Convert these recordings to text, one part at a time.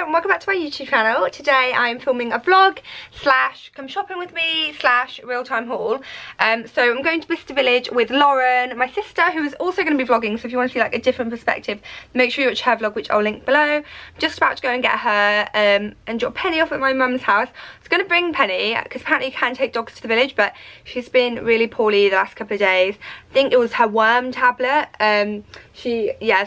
and welcome back to my YouTube channel. Today I'm filming a vlog slash come shopping with me slash real-time haul. So I'm going to Bicester Village with Lauren, my sister, who is also going to be vlogging, so if you want to see like a different perspective, make sure you watch her vlog, which I'll link below. I'm just about to go and get her and drop Penny off at my mum's house. I was going to bring Penny because apparently you can take dogs to the village, but she's been really poorly the last couple of days. I think it was her worm tablet.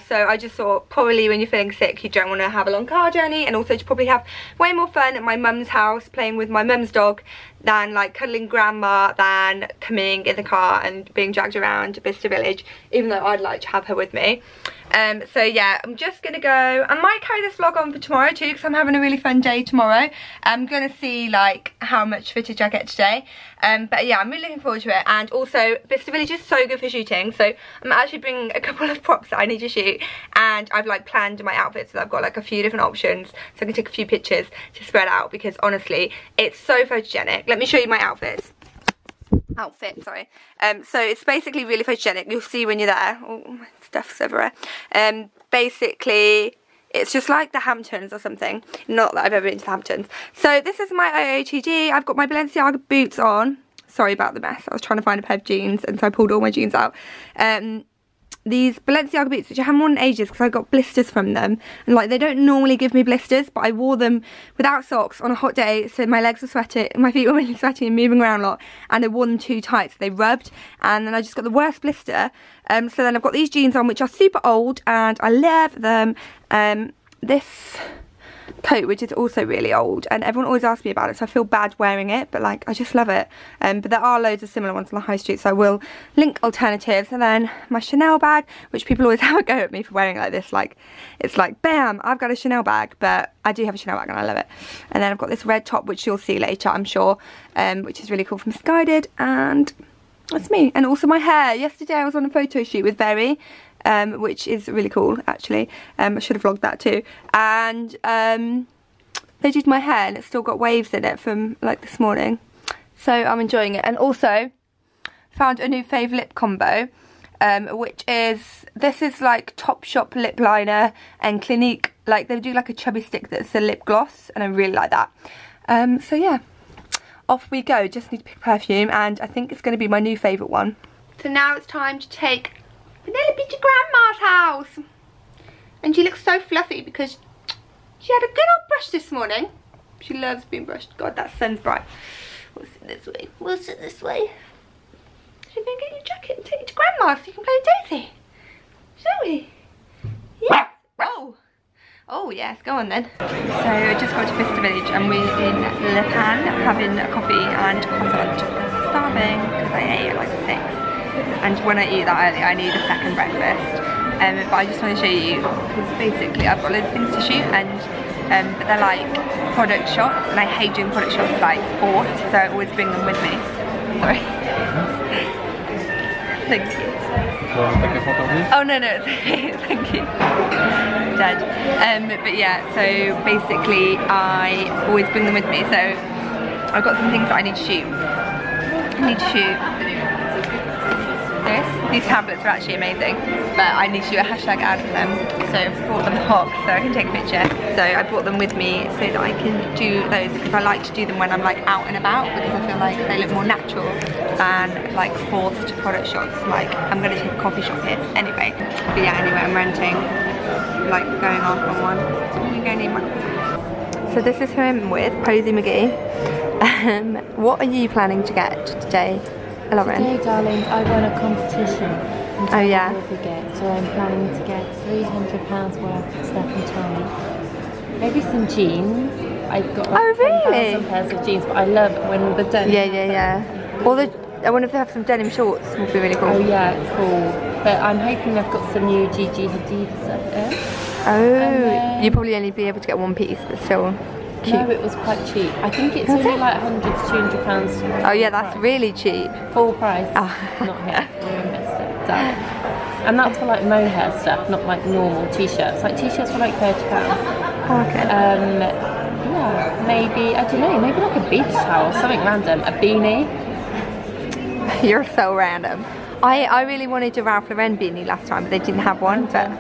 So I just thought probably when you're feeling sick you don't want to have a long car journey, and also to probably have way more fun at my mum's house playing with my mum's dog than like cuddling grandma, than coming in the car and being dragged around Bicester Village, even though I'd like to have her with me. So yeah, I'm just gonna go. I might carry this vlog on for tomorrow too, because I'm having a really fun day tomorrow. I'm gonna see like how much footage I get today. But yeah, I'm really looking forward to it. And also Bicester Village is so good for shooting, so I'm actually bringing a couple of props that I need to shoot, and I've like planned my outfits so that I've got like a few different options, so I can take a few pictures to spread out, because honestly it's so photogenic. Let me show you my outfit, sorry. So it's basically really photogenic. You'll see when you're there. Oh, my stuff's everywhere. Basically it's just like the Hamptons or something. Not that I've ever been to the Hamptons. So this is my OOTD. I've got my Balenciaga boots on. Sorry about the mess. I was trying to find a pair of jeans, and so I pulled all my jeans out. These Balenciaga boots, which I haven't worn in ages because I got blisters from them, and like they don't normally give me blisters, but I wore them without socks on a hot day, so my legs were sweating, my feet were really sweaty and moving around a lot, and I wore them too tight, so they rubbed, and then I just got the worst blister. So then I've got these jeans on, which are super old, and I love them. This coat, which is also really old, and everyone always asks me about it, so I feel bad wearing it, but like I just love it. But there are loads of similar ones on the high street, so I will link alternatives. And then my Chanel bag, which people always have a go at me for wearing like this, like it's like bam, I've got a Chanel bag, but I do have a Chanel bag and I love it. And then I've got this red top, which you'll see later I'm sure, which is really cool, from Misguided, and that's me. And also my hair. Yesterday I was on a photo shoot with Berry, which is really cool actually. I should have vlogged that too. And they did my hair, and it's still got waves in it from like this morning, so I'm enjoying it. And also found a new fave lip combo, which is, this is like Topshop lip liner and Clinique, like they do like a chubby stick that's a lip gloss, and I really like that. So yeah, off we go. Just need to pick a perfume, and I think it's going to be my new favourite one. So now it's time to take Penelope to Grandma's house, and she looks so fluffy because she had a good old brush this morning. She loves being brushed. God, that sun's bright. We'll sit this way. We'll sit this way. Should we go and get your jacket and take you to Grandma's so you can play with Daisy? Shall we? Yes. Oh yes, go on then. So I just got to Bicester Village, and we're in Le Pan having a coffee and croissant. I'm starving because I ate at like 6. And when I eat that early, I need a second breakfast. But I just want to show you, because basically I've got loads of things to shoot, and but they're like product shots, and I hate doing product shots like forced, so I always bring them with me. Sorry. Thank you. Oh no, it's okay. Thank you. Dead. But yeah, so basically I always bring them with me. So I've got some things that I need to shoot. I need to shoot this. These tablets are actually amazing, but I need to do a hashtag ad for them, so I brought them hot so I can take a picture. So I brought them with me so that I can do those, because I like to do them when I'm like out and about, because I feel like they look more natural than like forced product shots. Like I'm gonna take a coffee shop here anyway. But yeah, anyway, I'm renting, like going off on one. I'm gonna need my... So this is who I'm with, Posy McGee. What are you planning to get today, Lauren? Today, darling, I won a competition. Oh yeah. So I'm planning to get £300 worth of stuff and tie. Maybe some jeans. I've got like 10,000 pairs of jeans, but I love when the denim. Yeah. Or I wonder if they have some denim shorts. Would be really cool. Oh yeah, cool. But I'm hoping they've got some new Gigi Hadid stuff there. Oh, you probably only be able to get one piece, but still cute. No, it was quite cheap. I think it's only like £100 to £200. Oh yeah, that's really cheap. Full price. Oh. Not here. We're in Bicester. And that's for like mohair stuff, not like normal t-shirts. Like t-shirts for like £30. Oh, okay. Yeah, maybe, I don't know, maybe like a beach towel, something random, a beanie. You're so random. I really wanted a Ralph Lauren beanie last time, but they didn't have one. But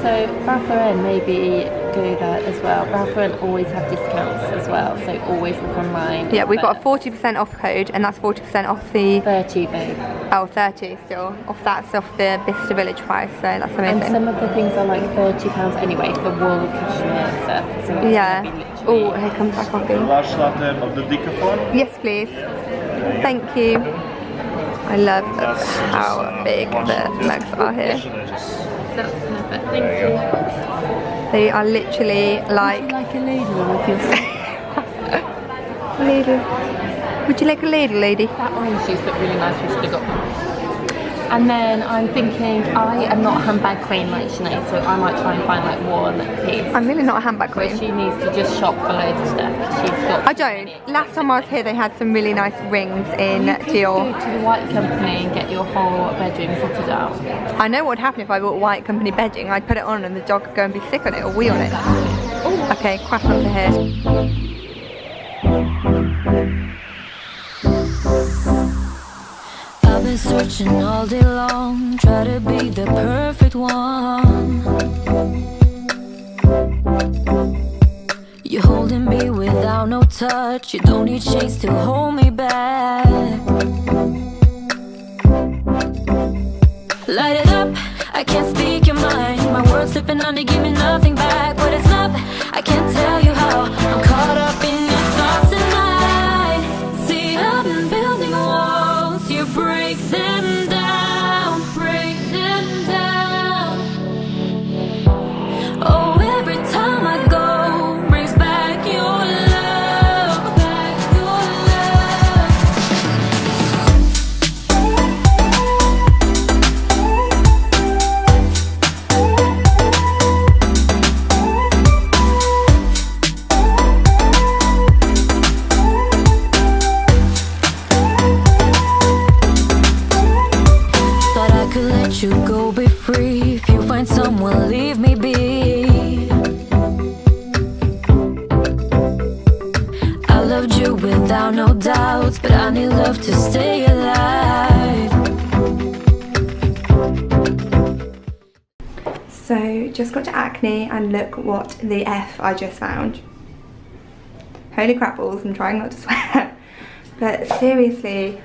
so Ralph Lauren, maybe Gouda as well. Ralph Lauren always have discounts as well, so always look online. Yeah, we've got a 40% off code, and that's 40% off the... 30, babe. Oh, 30 still. That's off the Bicester Village price, so that's amazing. And some of the things are like £30 anyway for wool, cashmere stuff. So yeah. Oh, here comes our coffee. Large latte of the decaf. Yes, please. Thank you. I love how big the mugs are here. That's perfect. Thank you. They are literally like... Would you like a ladle with your... Ladle. Would you like a ladle, lady? That orange juice looked really nice. We should have got one. And then I'm thinking, I am not a handbag queen like Sinead, so I might try and find like one piece. I'm really not a handbag queen. So she needs to just shop for loads of stuff. She's got. I don't. Last time I was here, they had some really nice rings in Dior. You could go to the White Company and get your whole bedroom fitted out. I know what would happen if I bought White Company bedding. I'd put it on and the dog could go and be sick on it, or we on it. Ooh. Okay, croissants are here. I've been searching all day long, try to be the perfect one. You're holding me without no touch, you don't need chains to hold me back. Light it up, I can't speak your mind, my words slipping under, give me nothing back. But it's love, I can't tell you how, I'm caught up in your thoughts tonight. See, I've been building walls, you break them down, break them down. Oh, every time I go, brings back your love, back your you go, be free. If you find someone, leave me be. I loved you without no doubts, but I need love to stay alive. So, just got to Acne and look what the F I just found. Holy crap balls, I'm trying not to swear. But seriously,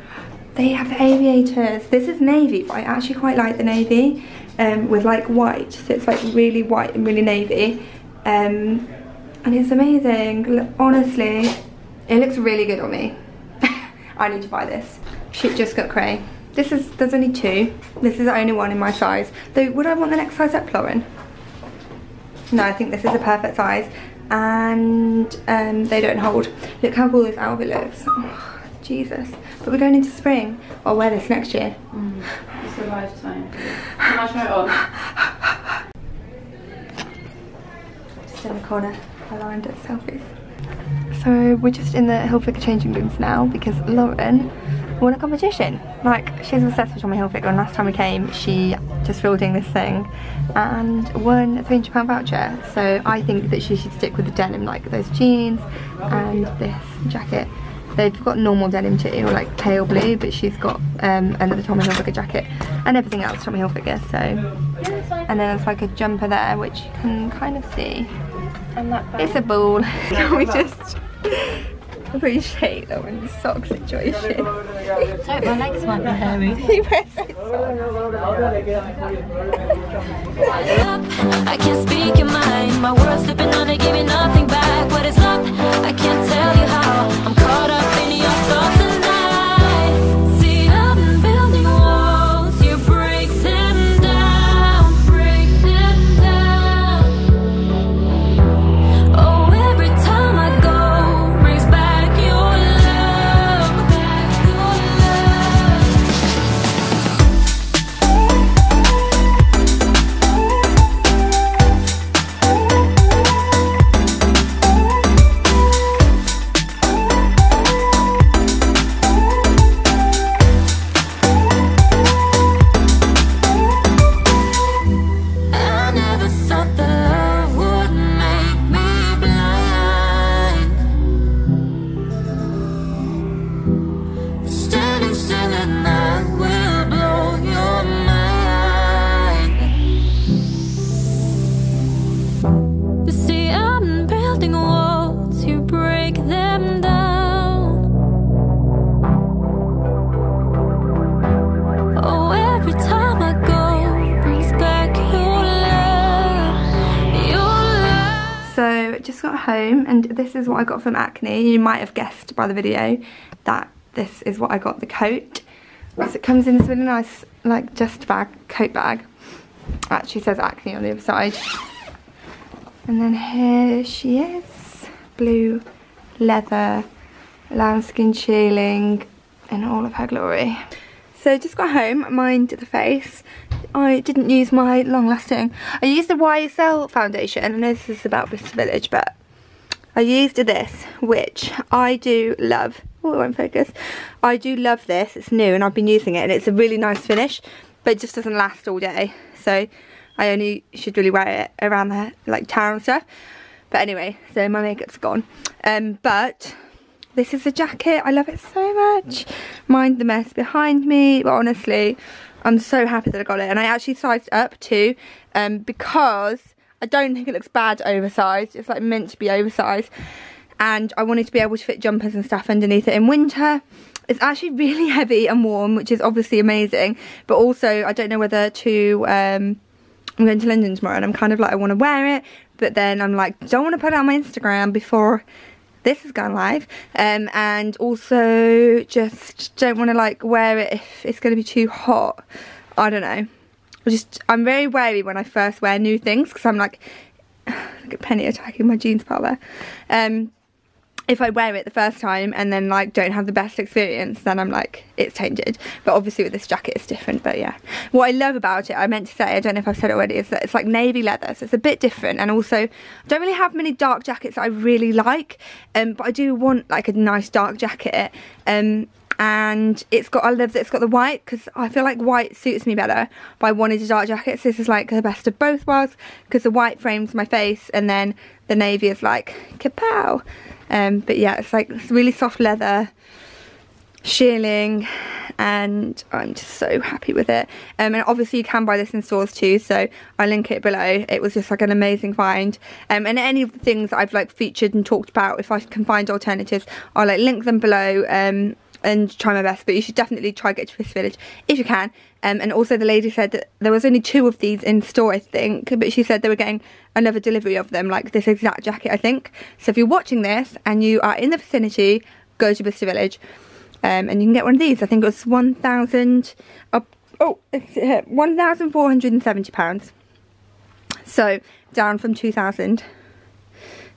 they have the aviators. This is navy, but I actually quite like the navy with like white. So it's like really white and really navy. And it's amazing. Honestly, it looks really good on me. I need to buy this. Shit just got cray. There's only two. This is the only one in my size. Though, would I want the next size up, Lauren? No, I think this is a perfect size. And they don't hold. Look how cool this outfit looks. Oh, Jesus. But we're going into spring. I'll wear this next year. It's a lifetime. Can I try it on? Just in the corner, Lauren does selfies. So we're just in the Hilfiger changing rooms now because Lauren won a competition. Like, she's obsessed with Tommy Hilfiger, and last time we came she just filled in this thing and won a £300 voucher. So I think that she should stick with the denim, like those jeans and this jacket. They've got normal denim too, or like pale blue, but she's got another Tommy Hilfiger jacket and everything else Tommy Hilfiger. So, and then it's like a jumper there, which you can kind of see. And that bag. It's a ball. We just appreciate Lauren's sock situation. Oh, my legs might be hairy. He wears those socks. I can't speak your mind, my words slipping on, they give me nothing back. What is love? I can't tell you how, I'm caught up in your thoughts tonight. See, I've been building walls, you break them down, break them down. Oh, every time I go, brings back your love, back your just got home and this is what I got from Acne. You might have guessed by the video that this is what I got, the coat. So it comes in this really nice like coat bag. Actually says Acne on the other side. And then here she is, blue leather, lambskin shearling in all of her glory. So just got home, mined the face. I didn't use my long lasting. I used the YSL foundation. I know this is about Bicester Village, but I used this, which I do love. Oh, it won't focus. I do love this. It's new and I've been using it and it's a really nice finish, but it just doesn't last all day. So I only should really wear it around the like town and stuff. But anyway, so my makeup's gone. But this is a jacket. I love it so much. Mind the mess behind me, but honestly, I'm so happy that I got it. And I actually sized up too, because I don't think it looks bad oversized. It's like meant to be oversized. And I wanted to be able to fit jumpers and stuff underneath it in winter. It's actually really heavy and warm, which is obviously amazing. But also, I don't know whether to, I'm going to London tomorrow and I'm kind of like, I want to wear it. But then I'm like, don't want to put it on my Instagram before this has gone live. And also just don't want to like wear it if it's going to be too hot. I don't know. I'm very wary when I first wear new things because I'm like, look at Penny attacking my jeans part there. If I wear it the first time and then like don't have the best experience, then I'm like, it's tainted. But obviously with this jacket it's different. But yeah, what I love about it, I meant to say, I don't know if I've said it already, is that it's like navy leather, so it's a bit different. And also I don't really have many dark jackets that I really like, but I do want like a nice dark jacket. And I love that it's got the white, because I feel like white suits me better, but I wanted a dark jacket, so this is like the best of both worlds, because the white frames my face and then the navy is like kapow. But yeah, it's like really soft leather, shearling, and I'm just so happy with it. And obviously you can buy this in stores too, so I'll link it below. It was just like an amazing find. And any of the things that I've like featured and talked about, if I can find alternatives, I'll like link them below. And try my best, but you should definitely try get to Bicester Village if you can. And also the lady said that there was only 2 of these in store, I think, but she said they were getting another delivery of them, like this exact jacket, I think. So if you're watching this and you are in the vicinity, go to Bicester Village, and you can get one of these. I think it was £1,470, so down from 2,000.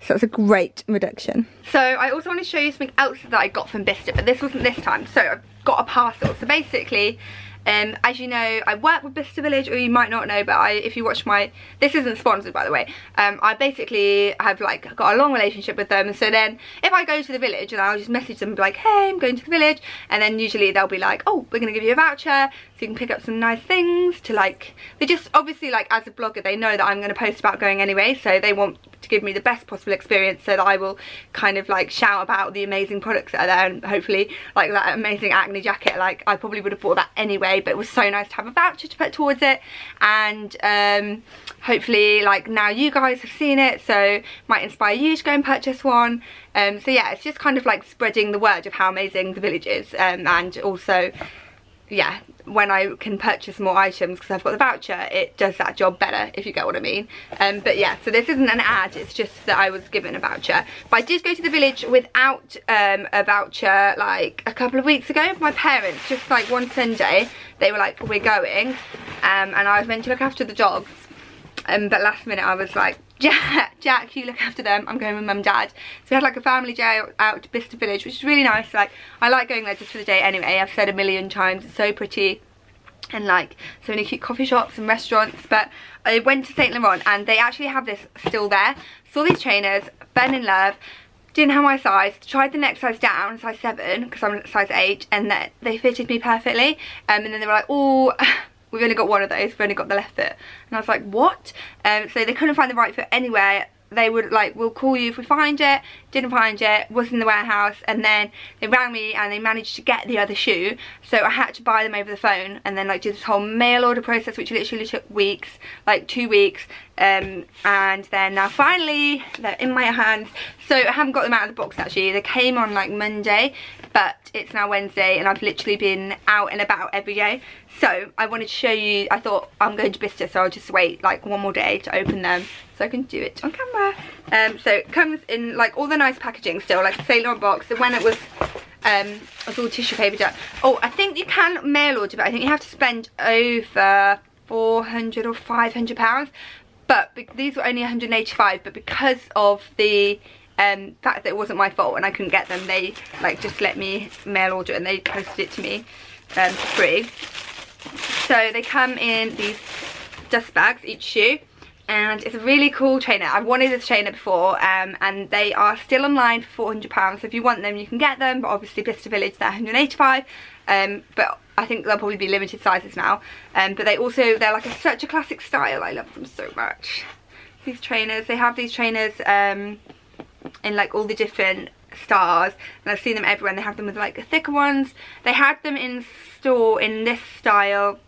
So that's a great reduction. So I also want to show you something else that I got from Bicester, but this wasn't this time. So I've got a parcel. So basically, as you know, I work with Bicester Village, or you might not know, but if you watch my, this isn't sponsored by the way, I basically have like got a long relationship with them. So then if I go to the village, and I'll just message them and be like, hey, I'm going to the village, and then usually they'll be like, oh, we're gonna give you a voucher so you can pick up some nice things to like, they just obviously, like, as a blogger, they know that I'm going to post about going anyway, so they want to give me the best possible experience, so that I will kind of like shout about the amazing products that are there, and hopefully like that amazing Acne jacket, like I probably would have bought that anyway, but it was so nice to have a voucher to put towards it. And hopefully like now you guys have seen it, so might inspire you to go and purchase one. So yeah, it's just kind of like spreading the word of how amazing the village is, and also yeah, when I can purchase more items because I've got the voucher, it does that job better, if you get what I mean. But yeah, so this isn't an ad, it's just that I was given a voucher. But I did go to the village without a voucher like a couple of weeks ago. My parents, just like one Sunday, they were like, we're going, and I was meant to look after the dogs, but last minute I was like, Jack, you look after them, I'm going with mum and dad. So we had like a family day out to Bicester Village, which is really nice. Like, I like going there just for the day anyway. I've said a million times, it's so pretty, and like so many cute coffee shops and restaurants. But I went to St. Laurent, and they actually have this still there. Saw these trainers, fell in love, didn't have my size, tried the next size down, size 7, because I'm size 8, and they fitted me perfectly. And then they were like, oh, we've only got one of those, we've only got the left foot. And I was like, what? So they couldn't find the right foot anywhere. They would like, we'll call you if we find it. Didn't find it, was in the warehouse, and then they rang me and they managed to get the other shoe. So I had to buy them over the phone, and then like do this whole mail order process, which literally took weeks, like 2 weeks. And then now finally they're in my hands. So I haven't got them out of the box actually. They came on like Monday, but it's now Wednesday, and I've literally been out and about every day. So I wanted to show you, I thought I'm going to Bicester, so I'll just wait like one more day to open them, so I can do it on camera. So it comes in like all the nice packaging still, like the Saint Laurent box. So when it was all tissue papered up. Oh, I think you can mail order, but I think you have to spend over 400 or 500 pounds. But these were only 185, but because of the fact that it wasn't my fault and I couldn't get them, they like just let me mail order and they posted it to me for free. So they come in these dust bags, each shoe, and it's a really cool trainer. I've wanted this trainer before, and they are still online for £400. So if you want them, you can get them, but obviously Bicester Village, they're 185. But I think they'll probably be limited sizes now. But they're like such a classic style. I love them so much. These trainers, they have these trainers in like all the different stars, and I've seen them everywhere, and they have them with like the thicker ones. They had them in store in this style.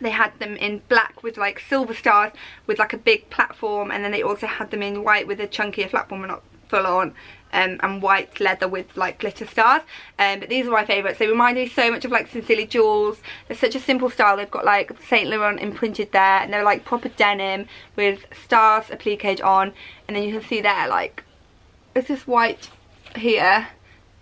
They had them in black with like silver stars with like a big platform, and then they also had them in white with a chunkier platform, but not full on, and white leather with like glitter stars. But these are my favourites. They remind me so much of like Sincerely Jewels. They're such a simple style. They've got like Saint Laurent imprinted there, and they're like proper denim with stars appliqued on, and then you can see there like it's just white here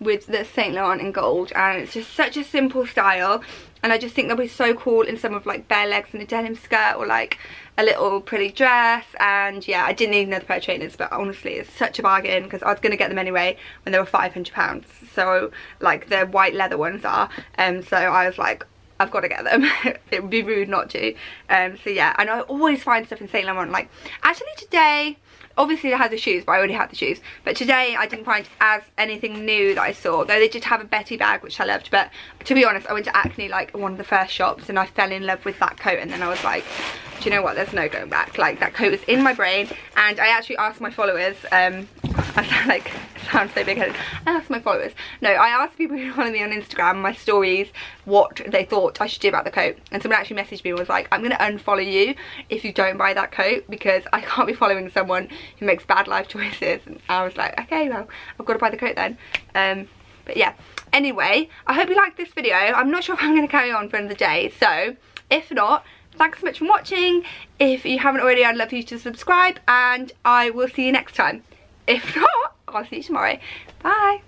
with the Saint Laurent in gold, and it's just such a simple style. And I just think they'll be so cool in some of like bare legs and a denim skirt, or like a little pretty dress. And yeah, I didn't need another pair of trainers, but honestly it's such a bargain because I was going to get them anyway when they were £500. So like the white leather ones are, so I was like, I've got to get them. It would be rude not to. So yeah, and I always find stuff in Saint Laurent. Like actually today, obviously I had the shoes, but I already had the shoes. But today I didn't find as anything new that I saw, though they did have a Betty bag, which I loved. But to be honest, I went to Acne, like one of the first shops, and I fell in love with that coat. And then I was like, do you know what, there's no going back. Like that coat was in my brain. And I actually asked my followers, I sound like, sounds so big-headed. I asked my followers, no, I asked people who follow me on Instagram, my stories, what they thought I should do about the coat. And someone actually messaged me and was like, I'm going to unfollow you if you don't buy that coat, because I can't be following someone who makes bad life choices. And I was like, okay, well, I've got to buy the coat then. But yeah, anyway, I hope you liked this video. I'm not sure if I'm going to carry on for another day, so if not, thanks so much for watching. If you haven't already, I'd love you to subscribe, and I will see you next time. If not, I'll see you tomorrow. Bye.